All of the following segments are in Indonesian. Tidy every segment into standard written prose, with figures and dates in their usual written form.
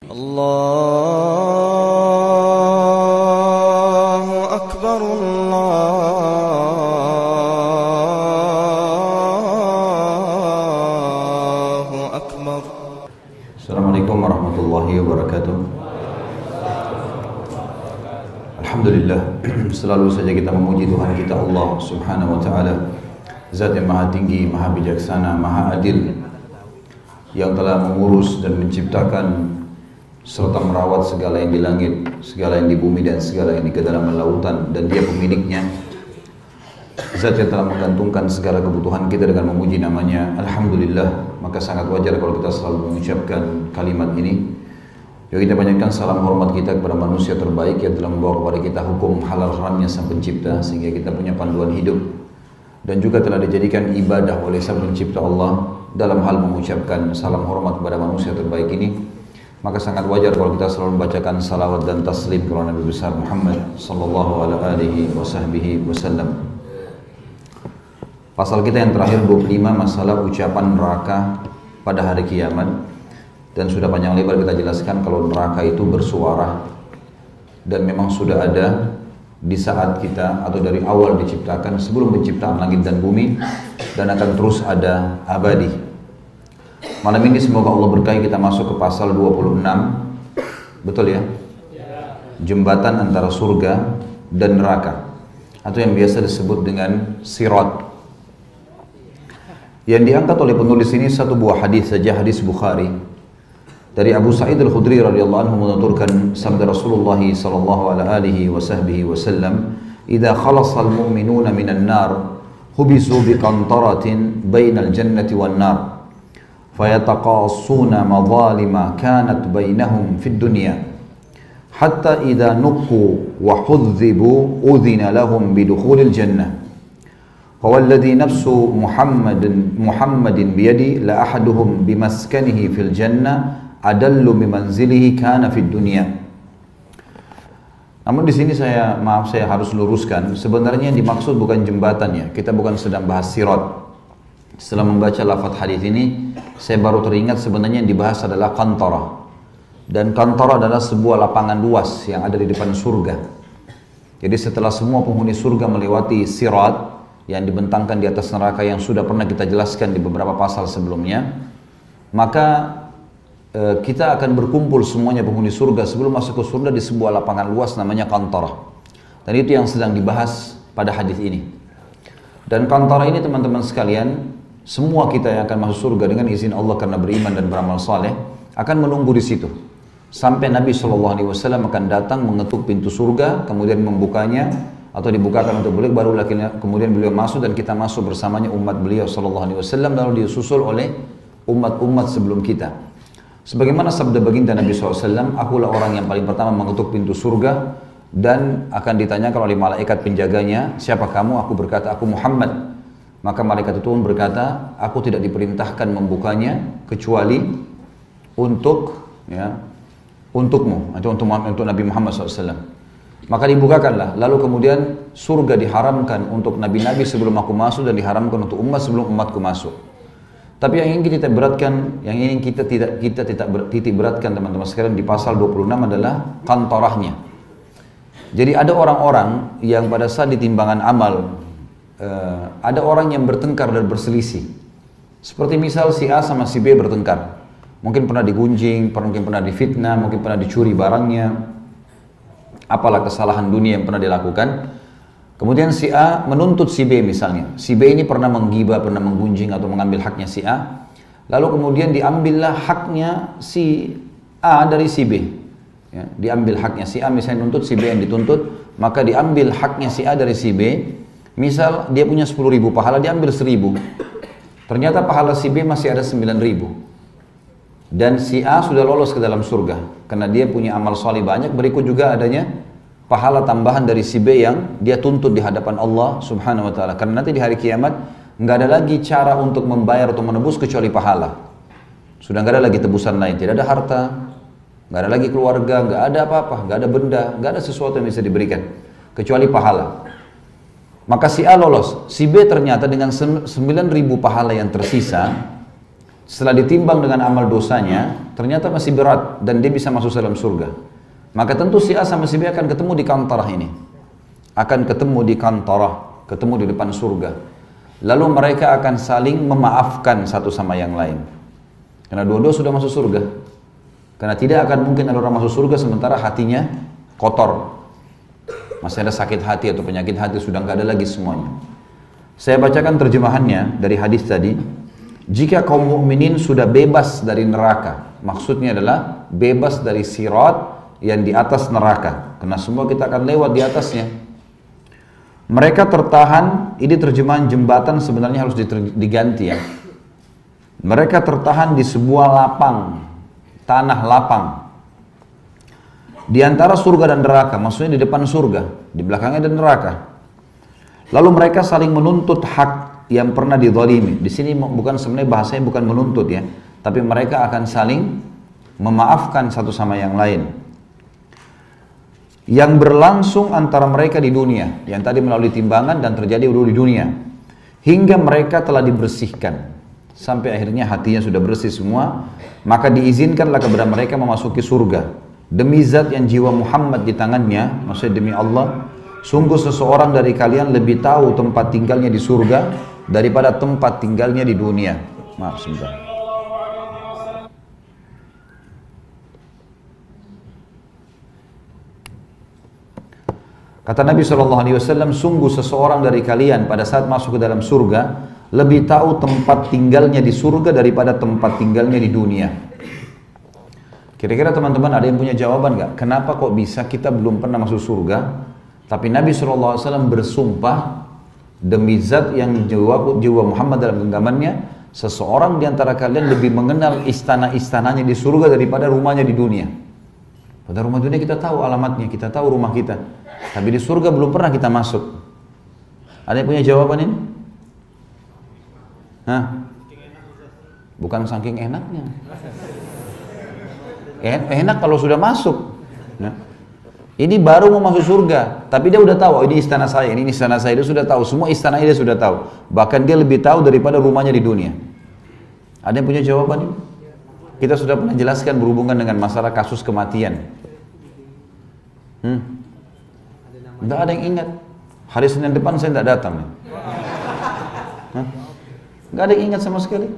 الله أكبر الله أكبر. Assalamualaikum warahmatullahi wabarakatuh. Alhamdulillah, selalu saja kita memuji Tuhan kita Allah Subhanahu wa taala, Zat yang Maha Tinggi, Maha Bijaksana, Maha Adil, yang telah mengurus dan menciptakan serta merawat segala yang di langit, segala yang di bumi, dan segala yang di kedalaman lautan, dan Dia pemiliknya. Zat yang telah menggantungkan segala kebutuhan kita dengan memuji namanya. Alhamdulillah, maka sangat wajar kalau kita selalu mengucapkan kalimat ini. Yuk kita banyakkan salam hormat kita kepada manusia terbaik yang telah membawa kepada kita hukum halal haramnya Sang Pencipta, sehingga kita punya panduan hidup, dan juga telah dijadikan ibadah oleh Sang Pencipta Allah dalam hal mengucapkan salam hormat kepada manusia terbaik ini. Maka sangat wajar kalau kita selalu membacakan salawat dan taslim kepada Nabi besar Muhammad sallallahu alaihi wasallam. Pasal kita yang terakhir 25, masalah ucapan neraka pada hari kiamat. Dan sudah panjang lebar kita jelaskan kalau neraka itu bersuara, dan memang sudah ada di saat kita atau dari awal diciptakan, sebelum penciptaan langit dan bumi, dan akan terus ada abadi. Malam ini semoga Allah berkahi kita masuk ke pasal 26. Betul ya? Jembatan antara surga dan neraka, atau yang biasa disebut dengan sirat. Yang diangkat oleh penulis ini satu buah hadis saja, hadis Bukhari. Dari Abu Sa'id Al-Khudri radhiyallahu anhu menuturkan sabda Rasulullah sallallahu alaihi wasallam, "Idza khalasa al-mu'minuna minan nar, hubisu bi qantaratin bainal jannati wan nar. فيتقاصون مظالم كانت بينهم في الدنيا حتى إذا نقوا وحذبوا أذن لهم بدخول الجنة فوالذي نفس محمد بيدي لأحدهم بمسكنه في الجنة أدل بمنزله كان في الدنيا." Namun di sini saya harus luruskan, sebenarnya yang dimaksud bukan jembatannya. Kita bukan sedang bahas sirat. Setelah membaca lafaz hadis ini, saya baru teringat sebenarnya yang dibahas adalah qantara. Dan qantara adalah sebuah lapangan luas yang ada di depan surga. Jadi setelah semua penghuni surga melewati sirat yang dibentangkan di atas neraka yang sudah pernah kita jelaskan di beberapa pasal sebelumnya, maka kita akan berkumpul semuanya penghuni surga sebelum masuk ke surga di sebuah lapangan luas namanya qantara. Dan itu yang sedang dibahas pada hadis ini. Dan qantara ini teman-teman sekalian, semua kita yang akan masuk surga dengan izin Allah karena beriman dan beramal saleh akan menunggu di situ sampai Nabi SAW akan datang mengetuk pintu surga, kemudian membukanya atau dibukakan untuk beliau, baru kemudian beliau masuk dan kita masuk bersamanya umat beliau SAW, lalu disusul oleh umat-umat sebelum kita. Sebagaimana sabda baginda Nabi SAW, "Akulah orang yang paling pertama mengetuk pintu surga dan akan ditanyakan oleh malaikat penjaganya, 'Siapa kamu?' Aku berkata, 'Aku Muhammad.' Maka malaikat itu pun berkata, 'Aku tidak diperintahkan membukanya kecuali untukmu,' atau untuk Nabi Muhammad SAW. Maka dibukakanlah, lalu kemudian surga diharamkan untuk nabi-nabi sebelum aku masuk dan diharamkan untuk umat sebelum umatku masuk. Tapi yang ingin kita titik beratkan teman-teman sekalian di pasal 26 adalah kantorahnya. Jadi ada orang-orang yang pada saat ditimbangan amal, ada orang yang bertengkar dan berselisih. Seperti misal si A sama si B bertengkar. Mungkin pernah digunjing, mungkin pernah difitnah, mungkin pernah dicuri barangnya. Apalah kesalahan dunia yang pernah dilakukan. Kemudian si A menuntut si B misalnya. Si B ini pernah menggibah, pernah menggunjing atau mengambil haknya si A. Lalu kemudian diambillah haknya si A dari si B. Ya, diambil haknya si A, misalnya nuntut si B yang dituntut, maka diambil haknya si A dari si B. Misal dia punya 10.000 pahala, diambil 1.000. Ternyata pahala si B masih ada 9.000. Dan si A sudah lolos ke dalam surga karena dia punya amal soleh banyak. Berikut juga adanya pahala tambahan dari si B yang dia tuntut di hadapan Allah Subhanahu wa taala. Karena nanti di hari kiamat nggak ada lagi cara untuk membayar atau menebus kecuali pahala. Sudah nggak ada lagi tebusan lain, tidak ada harta, nggak ada lagi keluarga, nggak ada apa-apa, nggak ada benda, nggak ada sesuatu yang bisa diberikan kecuali pahala. Maka si A lolos, si B ternyata dengan 9.000 pahala yang tersisa, setelah ditimbang dengan amal dosanya, ternyata masih berat dan dia bisa masuk dalam surga. Maka tentu si A sama si B akan ketemu di kantorah ini. Akan ketemu di kantorah, ketemu di depan surga. Lalu mereka akan saling memaafkan satu sama yang lain. Karena dua-dua sudah masuk surga. Karena tidak akan mungkin ada orang masuk surga sementara hatinya kotor. Masih ada sakit hati atau penyakit hati, sudah nggak ada lagi semuanya. Saya bacakan terjemahannya dari hadis tadi. Jika kaum mukminin sudah bebas dari neraka, maksudnya adalah bebas dari sirat yang di atas neraka, karena semua kita akan lewat di atasnya. Mereka tertahan, ini terjemahan jembatan sebenarnya harus diganti ya. Mereka tertahan di sebuah lapang, tanah lapang. Di antara surga dan neraka, maksudnya di depan surga, di belakangnya ada neraka. Lalu mereka saling menuntut hak yang pernah dizalimi. Di sini bukan sebenarnya bahasanya bukan menuntut ya, tapi mereka akan saling memaafkan satu sama yang lain. Yang berlangsung antara mereka di dunia, yang tadi melalui timbangan dan terjadi dulu di dunia, hingga mereka telah dibersihkan sampai akhirnya hatinya sudah bersih semua, maka diizinkanlah kepada mereka memasuki surga. Demi zat yang jiwa Muhammad di tangannya, maksudnya demi Allah, sungguh seseorang dari kalian lebih tahu tempat tinggalnya di surga daripada tempat tinggalnya di dunia. Maaf sebentar. Kata Nabi SAW, sungguh seseorang dari kalian pada saat masuk ke dalam surga lebih tahu tempat tinggalnya di surga daripada tempat tinggalnya di dunia. Kira-kira teman-teman ada yang punya jawaban nggak? Kenapa kok bisa kita belum pernah masuk surga, tapi Nabi SAW bersumpah demi zat yang jiwa Muhammad dalam genggamannya, seseorang di antara kalian lebih mengenal istana-istananya di surga daripada rumahnya di dunia. Pada rumah dunia kita tahu alamatnya, kita tahu rumah kita, tapi di surga belum pernah kita masuk. Ada yang punya jawaban ini? Hah? Bukan saking enaknya. Enak kalau sudah masuk. Nah, ini baru mau masuk surga, tapi dia udah tahu, oh, ini istana saya, ini istana saya, dia sudah tahu, semua istana dia sudah tahu. Bahkan dia lebih tahu daripada rumahnya di dunia. Ada yang punya jawaban ini? Kita sudah pernah jelaskan berhubungan dengan masalah kasus kematian. Tidak ada yang ingat. Hari Senin depan saya tidak datang. Tidak ada yang ingat sama sekali.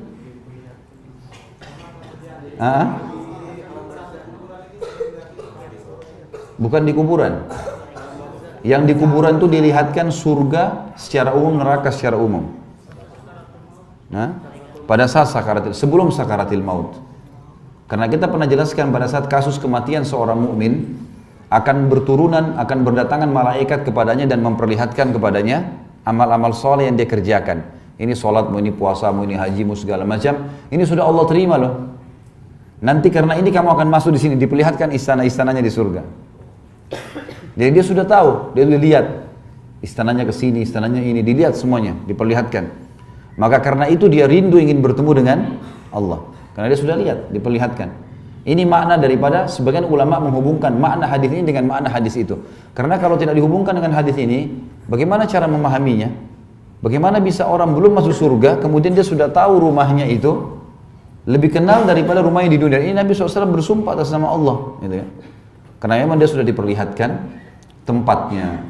Bukan di kuburan. Yang di kuburan itu dilihatkan surga secara umum, neraka secara umum. Pada saat sakaratil, sebelum sakaratil maut. Karena kita pernah jelaskan pada saat kasus kematian seorang mukmin akan berturunan, akan berdatangan malaikat kepadanya dan memperlihatkan kepadanya amal-amal soleh yang dia kerjakan. Ini sholatmu, ini puasamu, ini hajimu, segala macam. Ini sudah Allah terima loh. Nanti karena ini kamu akan masuk di sini, diperlihatkan istana-istananya di surga. Jadi dia sudah tahu, dia sudah lihat istananya ke sini, istananya ini, dilihat semuanya, diperlihatkan. Maka karena itu dia rindu ingin bertemu dengan Allah. Karena dia sudah lihat, diperlihatkan. Ini makna daripada sebagian ulama menghubungkan makna hadis ini dengan makna hadis itu. Karena kalau tidak dihubungkan dengan hadis ini, bagaimana cara memahaminya? Bagaimana bisa orang belum masuk surga, kemudian dia sudah tahu rumahnya itu, lebih kenal daripada rumahnya di dunia. Ini Nabi SAW bersumpah atas nama Allah. Gitu ya. Karena memang dia sudah diperlihatkan tempatnya.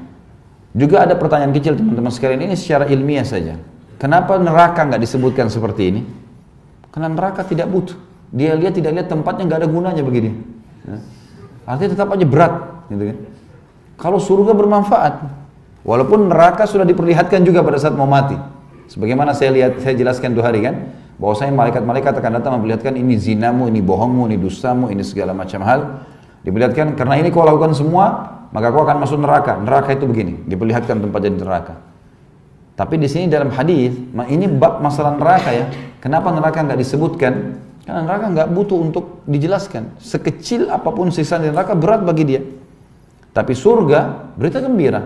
Juga ada pertanyaan kecil teman-teman sekalian, ini secara ilmiah saja. Kenapa neraka nggak disebutkan seperti ini? Karena neraka tidak butuh. Dia lihat tidak lihat tempatnya nggak ada gunanya begini. Artinya tetap aja berat, gitu kan? Kalau surga bermanfaat, walaupun neraka sudah diperlihatkan juga pada saat mau mati. Sebagaimana saya jelaskan 2 hari kan, bahwasanya malaikat-malaikat akan datang memperlihatkan ini zinamu, ini bohongmu, ini dustamu, ini segala macam hal. Diperlihatkan karena ini kau lakukan semua, maka kau akan masuk neraka. Neraka itu begini, diperlihatkan tempatnya di neraka. Tapi di sini dalam hadis, ini bab masalah neraka ya. Kenapa neraka nggak disebutkan? Karena neraka nggak butuh untuk dijelaskan. Sekecil apapun sisa di neraka berat bagi dia. Tapi surga berita gembira.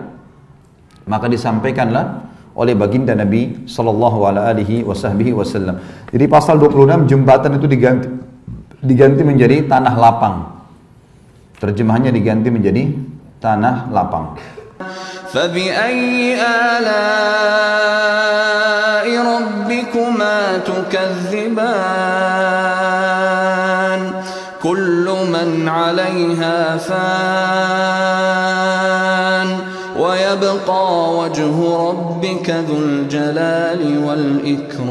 Maka disampaikanlah oleh baginda Nabi Sallallahu Alaihi Wasallam. Jadi pasal 26 jembatan itu diganti menjadi tanah lapang. Terjemahannya diganti menjadi tanah lapang. فَبِأَيِّ آلَاءِ ربكما تكذبان كل من عليها فان ويبقى وجه ربك ذو الجلال والإكرام